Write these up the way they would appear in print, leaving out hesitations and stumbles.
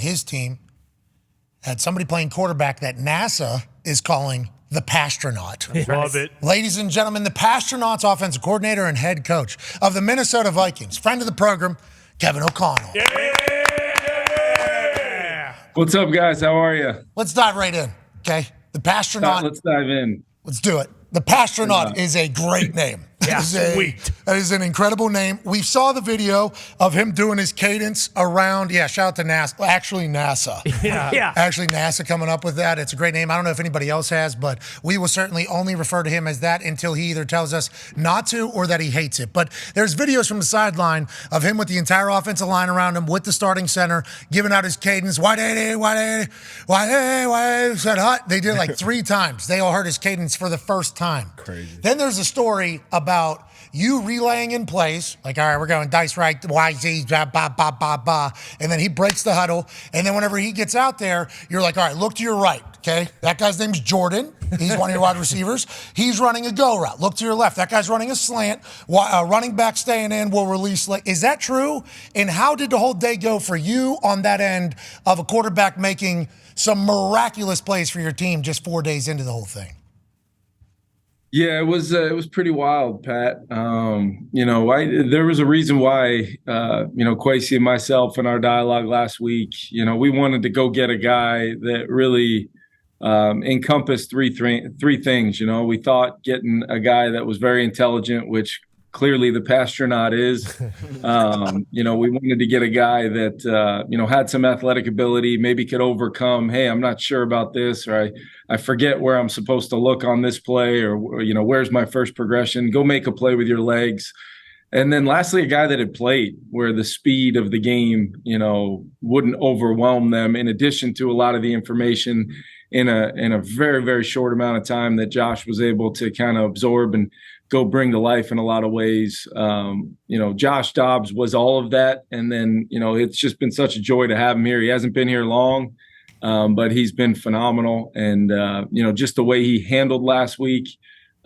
his team had somebody playing quarterback that NASA is calling the Pastronaut. Love it. Ladies and gentlemen, the Pastronaut's offensive coordinator and head coach of the Minnesota Vikings, friend of the program, Kevin O'Connell. Yeah. What's up, guys? How are you? Let's dive right in, okay? The Pastronaut. Let's dive in. Let's do it. The Pastronaut is a great name. Yeah, sweet. That is an incredible name. We saw the video of him doing his cadence around, shout out to NASA. Actually, NASA. Yeah. Actually, NASA coming up with that. It's a great name. I don't know if anybody else has, but we will certainly only refer to him as that until he either tells us not to or that he hates it. But there's videos from the sideline of him with the entire offensive line around him, with the starting center, giving out his cadence. Why, said hut. They did it like 3 times. They all heard his cadence for the first time. Crazy. Then there's a story about you relaying in plays, like, all right, we're going dice right, YZ, ba, ba, ba, ba, ba. And then he breaks the huddle. And then whenever he gets out there, you're like, all right, look to your right, okay? That guy's name's Jordan. He's one of your wide receivers. He's running a go route. Look to your left. That guy's running a slant. Running back staying in will release late. Is that true? And how did the whole day go for you on that end of a quarterback making some miraculous plays for your team just 4 days into the whole thing? Yeah, it was pretty wild, Pat. There was a reason why, Kwesi and myself in our dialogue last week, we wanted to go get a guy that really encompassed three things. We thought getting a guy that was very intelligent, which clearly the Pastronaut is. We wanted to get a guy that, had some athletic ability, maybe could overcome, hey, I'm not sure about this, or I forget where I'm supposed to look on this play, or, where's my first progression? Go make a play with your legs. And then lastly, a guy that had played where the speed of the game, wouldn't overwhelm them, in addition to a lot of the information in a very, very short amount of time that Josh was able to kind of absorb and go bring to life in a lot of ways. Josh Dobbs was all of that. And then, it's just been such a joy to have him here. He hasn't been here long, but he's been phenomenal. And, just the way he handled last week,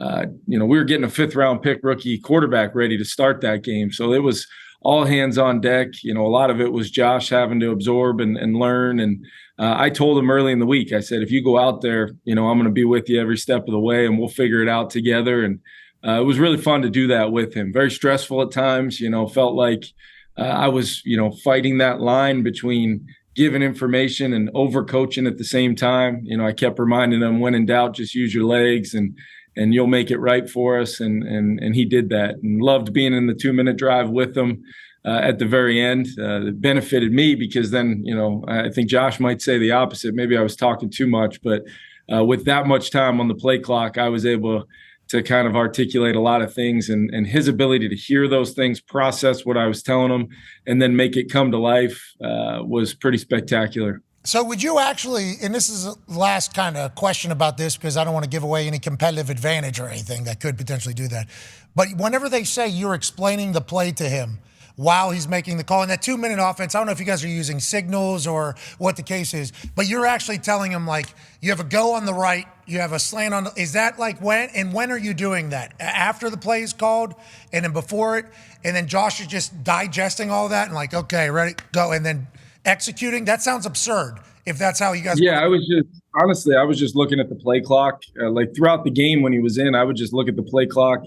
we were getting a 5th-round pick rookie quarterback ready to start that game. So it was all hands on deck. A lot of it was Josh having to absorb and learn. And I told him early in the week, I said, if you go out there, I'm going to be with you every step of the way, and we'll figure it out together. And it was really fun to do that with him. Very stressful at times, felt like I was, fighting that line between giving information and overcoaching at the same time. I kept reminding him, when in doubt, just use your legs and you'll make it right for us. And he did that, and loved being in the 2-minute drive with him at the very end. It benefited me because then, I think Josh might say the opposite. Maybe I was talking too much, but with that much time on the play clock, I was able to kind of articulate a lot of things, and his ability to hear those things, process what I was telling him, and then make it come to life was pretty spectacular. So would you actually, and this is the last kind of question about this because I don't want to give away any competitive advantage or anything that could potentially do that, but whenever they say you're explaining the play to him while he's making the call, in that 2-minute offense, I don't know if you guys are using signals or what the case is, but you're actually telling him, like, you have a go on the right, you have a slant on the, is that like when are you doing that? After the play is called and then before it, and then Josh is just digesting all that and like, okay, ready, go, and then executing? That sounds absurd if that's how you guys. Yeah, I was just looking at the play clock. Like throughout the game when he was in, I would just look at the play clock,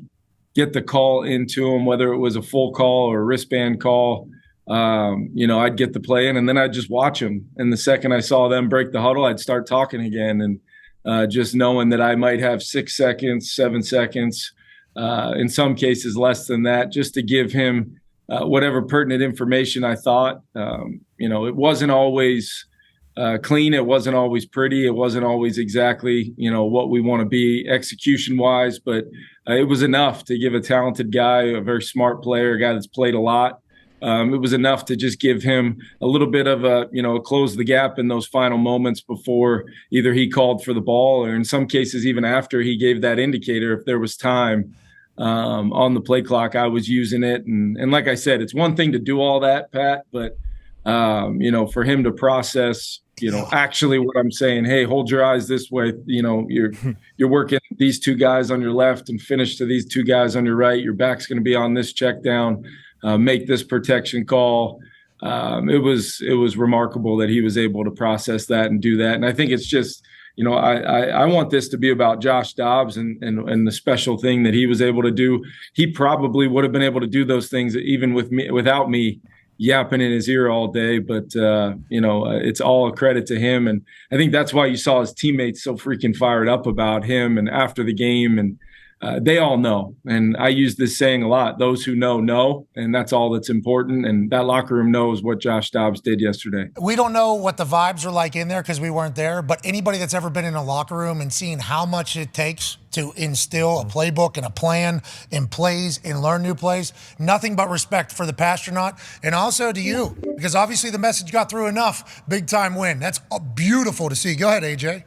get the call into him, whether it was a full call or a wristband call. I'd get the play in, and then I'd just watch him. And the second I saw them break the huddle, I'd start talking again. And just knowing that I might have 6 seconds, 7 seconds, in some cases less than that, just to give him whatever pertinent information I thought. It wasn't always clean. It wasn't always pretty. It wasn't always exactly, what we want to be execution-wise, but it was enough to give a talented guy, a very smart player, a guy that's played a lot. It was enough to just give him a little bit of close the gap in those final moments before either he called for the ball, or in some cases even after he gave that indicator, if there was time on the play clock, I was using it. And like I said, it's one thing to do all that, Pat, but for him to process, actually what I'm saying, hey, hold your eyes this way. You're working these 2 guys on your left and finish to these 2 guys on your right. Your back's going to be on this check down. Make this protection call. it was remarkable that he was able to process that and do that. And I think it's just, I want this to be about Josh Dobbs and the special thing that he was able to do. He probably would have been able to do those things even without me yapping in his ear all day. But it's all a credit to him, and I think that's why you saw his teammates so freaking fired up about him and after the game. And they all know, and I use this saying a lot: those who know, and that's all that's important. And that locker room knows what Josh Dobbs did yesterday. We don't know what the vibes are like in there because we weren't there, but anybody that's ever been in a locker room and seen how much it takes to instill a playbook and a plan in plays and learn new plays, nothing but respect for the Pastronaut, and also to you, because obviously the message got through enough. Big time win. That's beautiful to see. Go ahead, AJ.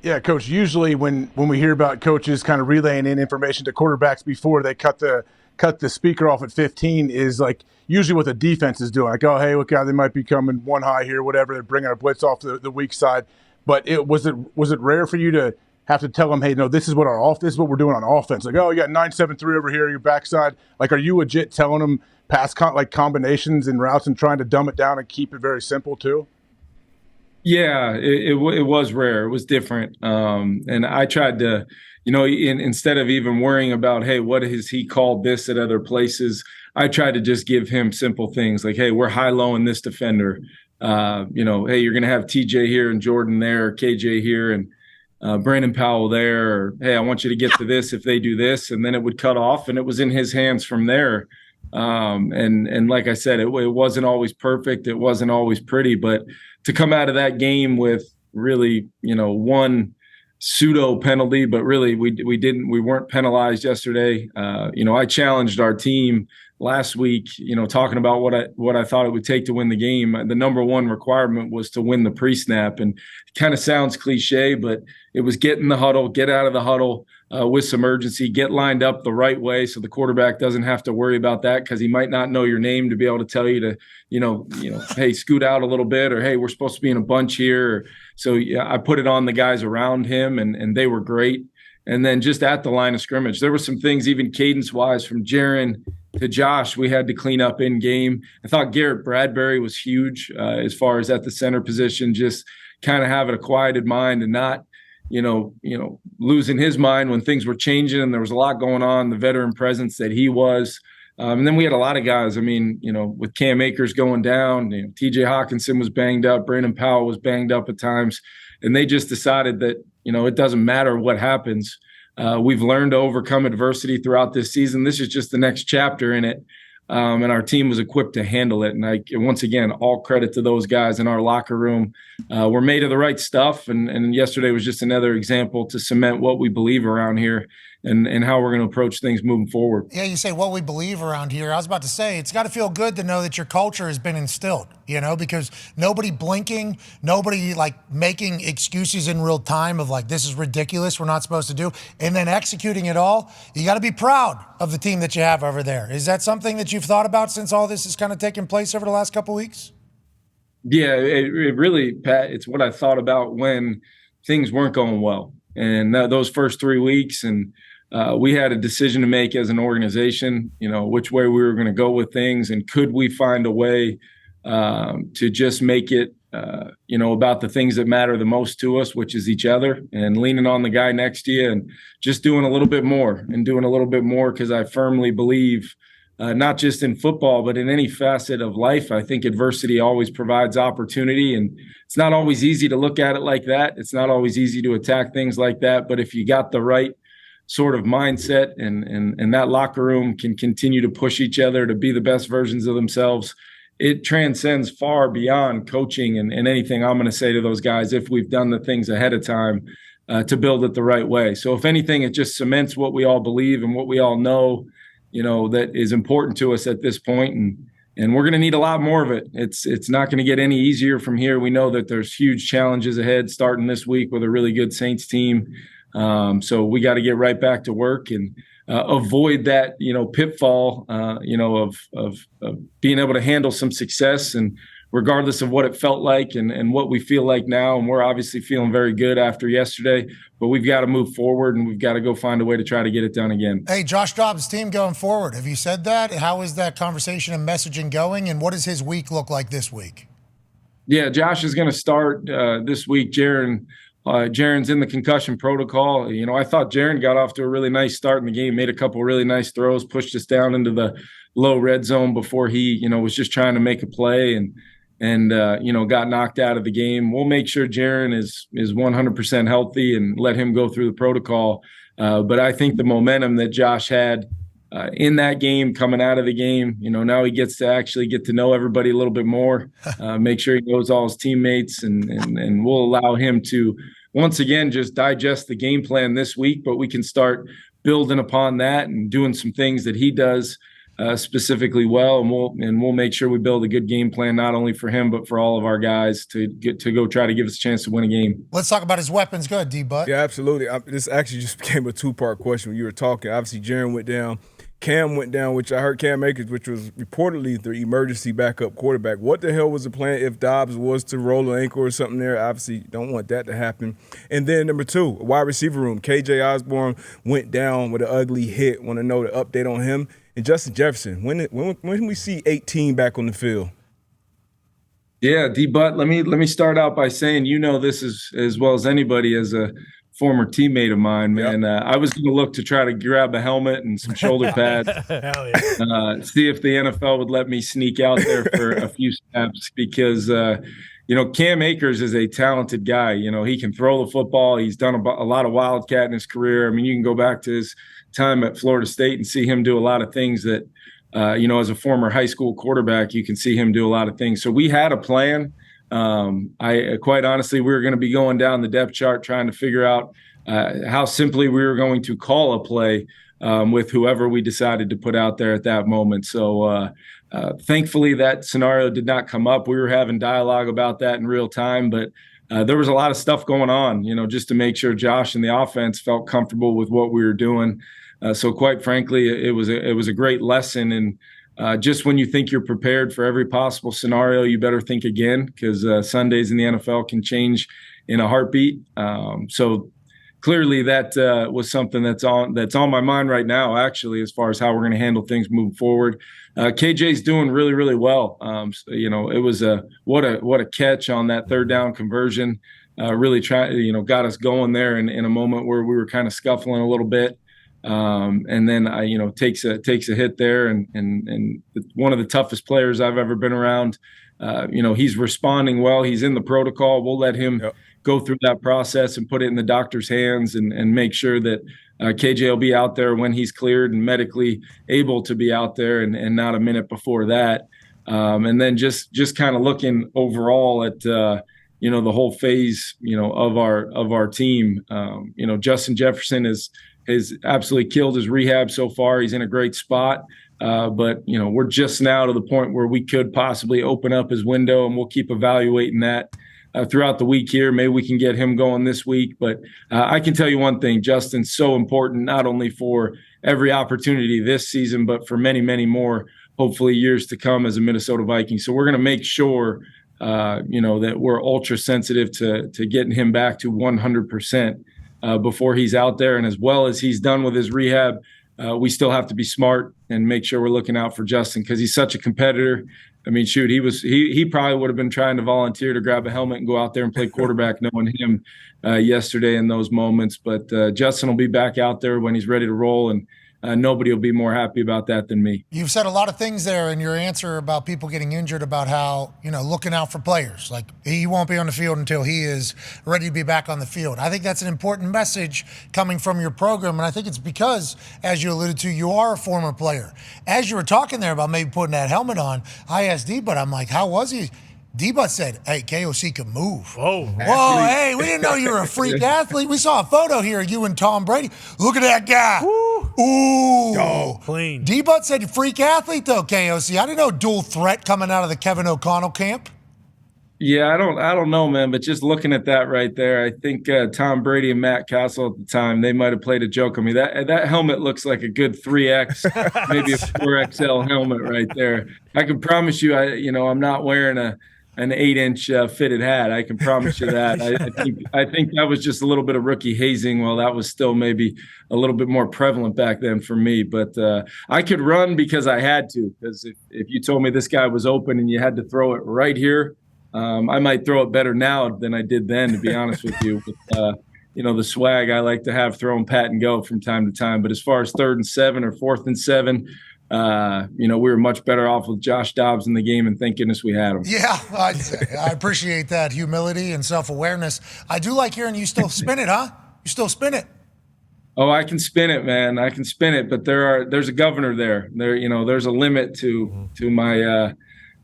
Yeah, Coach, usually when we hear about coaches kind of relaying in information to quarterbacks before they cut the speaker off at 15 is like usually what the defense is doing. Like, oh, hey, look out, they might be coming one high here, whatever. They're bringing a blitz off the weak side. But was it rare for you to have to tell them, hey, no, this is what this is what we're doing on offense? Like, oh, you got 9-7-3 over here, your backside. Like, are you legit telling them pass combinations and routes and trying to dumb it down and keep it very simple too? Yeah, it was rare. It was different. And I tried to, instead of even worrying about, hey, what has he called this at other places, I tried to just give him simple things like, hey, we're high-low in this defender. Hey, you're going to have TJ here and Jordan there, or KJ here and Brandon Powell there. Or, hey, I want you to get to this if they do this. And then it would cut off, and it was in his hands from there. And like I said, it wasn't always perfect. It wasn't always pretty, but to come out of that game with really, one pseudo penalty, but really we weren't penalized yesterday. I challenged our team last week, talking about what I thought it would take to win the game. The number one requirement was to win the pre-snap, and it kind of sounds cliche, but it was get in the huddle, get out of the huddle with some urgency, get lined up the right way so the quarterback doesn't have to worry about that because he might not know your name to be able to tell you to, hey, scoot out a little bit, or hey, we're supposed to be in a bunch here. So yeah, I put it on the guys around him, and they were great. And then just at the line of scrimmage, there were some things, even cadence-wise, from Jaron to Josh, we had to clean up in game. I thought Garrett Bradbury was huge as far as at the center position, just kind of having a quieted mind and not, losing his mind when things were changing and there was a lot going on, the veteran presence that he was. And then we had a lot of guys. I mean, with Cam Akers going down, TJ Hawkinson was banged up, Brandon Powell was banged up at times, and they just decided that, it doesn't matter what happens. We've learned to overcome adversity throughout this season. This is just the next chapter in it. And our team was equipped to handle it. And once again, all credit to those guys in our locker room. We're made of the right stuff. And yesterday was just another example to cement what we believe around here and how we're going to approach things moving forward. Yeah, you say what we believe around here. I was about to say, it's got to feel good to know that your culture has been instilled, because nobody blinking, nobody like making excuses in real time of like, this is ridiculous, we're not supposed to do, and then executing it all. You got to be proud of the team that you have over there. Is that something that you've thought about since all this has kind of taken place over the last couple of weeks? Yeah, it really, Pat, it's what I thought about when things weren't going well. And those first 3 weeks, and we had a decision to make as an organization, which way we were going to go with things, and could we find a way to just make it, about the things that matter the most to us, which is each other, and leaning on the guy next to you and just doing a little bit more because I firmly believe, not just in football, but in any facet of life, I think adversity always provides opportunity. And it's not always easy to look at it like that. It's not always easy to attack things like that. But if you got the right sort of mindset and that locker room can continue to push each other to be the best versions of themselves, it transcends far beyond coaching and anything I'm going to say to those guys if we've done the things ahead of time to build it the right way. So if anything, it just cements what we all believe and what we all know, that is important to us at this point. And we're going to need a lot more of it. It's not going to get any easier from here. We know that there's huge challenges ahead starting this week with a really good Saints team. So we got to get right back to work and avoid that, pitfall, of being able to handle some success. And regardless of what it felt like and what we feel like now. And we're obviously feeling very good after yesterday, but we've got to move forward and we've got to go find a way to try to get it done again. Hey, Josh Dobbs' team going forward. Have you said that? How is that conversation and messaging going? And what does his week look like this week? Yeah, Josh is going to start this week. Jaren's in the concussion protocol. I thought Jaren got off to a really nice start in the game, made a couple really nice throws, pushed us down into the low red zone before he, was just trying to make a play and got knocked out of the game. We'll make sure Jaren is 100% healthy and let him go through the protocol. But I think the momentum that Josh had in that game, coming out of the game, now he gets to actually get to know everybody a little bit more, make sure he knows all his teammates, and we'll allow him to, once again, just digest the game plan this week, but we can start building upon that and doing some things that he does specifically well, and we'll make sure we build a good game plan, not only for him, but for all of our guys to go try to give us a chance to win a game. Let's talk about his weapons. Go ahead, D-Butt. Yeah, absolutely. This actually just became a two-part question when you were talking. Obviously, Jaren went down. Cam went down, which I heard Cam Akers, which was reportedly the emergency backup quarterback. What the hell was the plan if Dobbs was to roll an ankle or something there? Obviously, don't want that to happen. And then number two, wide receiver room. KJ Osborne went down with an ugly hit. Want to know the update on him. And Justin Jefferson, when we see 18 back on the field? Yeah, D-Butt, let me start out by saying, this as well as anybody as a former teammate of mine, man. Yep. I was going to look to try to grab a helmet and some shoulder pads, see if the NFL would let me sneak out there for a few snaps because, Cam Akers is a talented guy. He can throw the football. He's done a lot of Wildcat in his career. I mean, you can go back to his time at Florida State and see him do a lot of things that, as a former high school quarterback, you can see him do a lot of things. So we had a plan. I quite honestly, we were going to be going down the depth chart trying to figure out how simply we were going to call a play with whoever we decided to put out there at that moment. So thankfully that scenario did not come up. We were having dialogue about that in real time, but there was a lot of stuff going on, just to make sure Josh and the offense felt comfortable with what we were doing. So quite frankly, it was a great lesson. And just when you think you're prepared for every possible scenario, you better think again, because Sundays in the NFL can change in a heartbeat. So clearly that was something that's on my mind right now, actually, as far as how we're going to handle things moving forward. KJ's doing really, really well. It was what a catch on that third down conversion. Really got us going there in a moment where we were kind of scuffling a little bit. And then takes a hit there, and one of the toughest players I've ever been around. He's responding well. He's in the protocol. We'll let him go through that process and put it in the doctor's hands and make sure that KJ will be out there when he's cleared and medically able to be out there, and not a minute before that. And then just kind of looking overall at the whole phase of our team. Justin Jefferson has absolutely killed his rehab so far. He's in a great spot. But we're just now to the point where we could possibly open up his window, and we'll keep evaluating that throughout the week here. Maybe we can get him going this week. But I can tell you one thing, Justin's so important, not only for every opportunity this season, but for many, many more, hopefully years to come as a Minnesota Viking. So we're going to make sure, that we're ultra sensitive to getting him back to 100%. Before he's out there, and as well as he's done with his rehab, we still have to be smart and make sure we're looking out for Justin, because he's such a competitor. I mean, shoot, he probably would have been trying to volunteer to grab a helmet and go out there and play quarterback, knowing him yesterday in those moments. But Justin will be back out there when he's ready to roll, and nobody will be more happy about that than me. You've said a lot of things there in your answer about people getting injured, about how, looking out for players. Like, he won't be on the field until he is ready to be back on the field. I think that's an important message coming from your program, and I think it's because, as you alluded to, you are a former player. As you were talking there about maybe putting that helmet on, I asked D-Butt, I'm like, how was he? D-Butt said, hey, KOC can move. Whoa, hey, we didn't know you were a freak athlete. We saw a photo here of you and Tom Brady. Look at that guy. Ooh. Oh, clean. D-Butt said freak athlete, though, KOC. I didn't know dual threat coming out of the Kevin O'Connell camp. Yeah, I don't know, man. But just looking at that right there, I think Tom Brady and Matt Castle at the time, they might have played a joke on me. That helmet looks like a good 3X, maybe a 4XL helmet right there. I can promise you, I'm not wearing a an 8-inch fitted hat. I can promise you that. I think that was just a little bit of rookie hazing. Well, that was still maybe a little bit more prevalent back then for me. But I could run because I had to. Because if you told me this guy was open and you had to throw it right here, I might throw it better now than I did then, to be honest with you. But, the swag I like to have throwing pat and go from time to time. But as far as 3rd and 7 or 4th and 7, we were much better off with Josh Dobbs in the game, and thank goodness we had him. Yeah, I appreciate that humility and self-awareness. I do like hearing you still spin it, huh? You still spin it. Oh, I can spin it, man. I can spin it, but there's a governor there. There's a limit to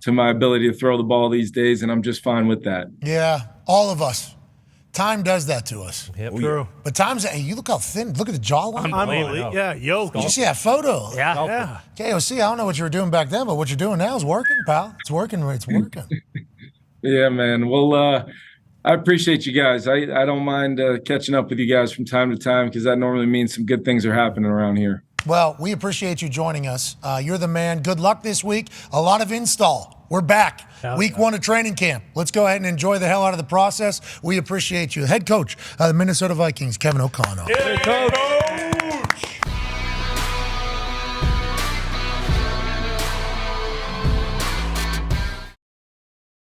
my ability to throw the ball these days, and I'm just fine with that. Yeah, all of us. Time does that to us. Yep, true. But time's, hey, you look how thin. Look at the jawline. Unbelievable. Yeah, Did you see that photo? Yeah. KOC, I don't know what you were doing back then, but what you're doing now is working, pal. It's working. It's working. Yeah, man. Well, I appreciate you guys. I don't mind catching up with you guys from time to time because that normally means some good things are happening around here. Well, we appreciate you joining us. You're the man. Good luck this week. A lot of install. We're back. Week 1 of training camp. Let's go ahead and enjoy the hell out of the process. We appreciate you. Head coach of the Minnesota Vikings, Kevin O'Connell. Hey, coach.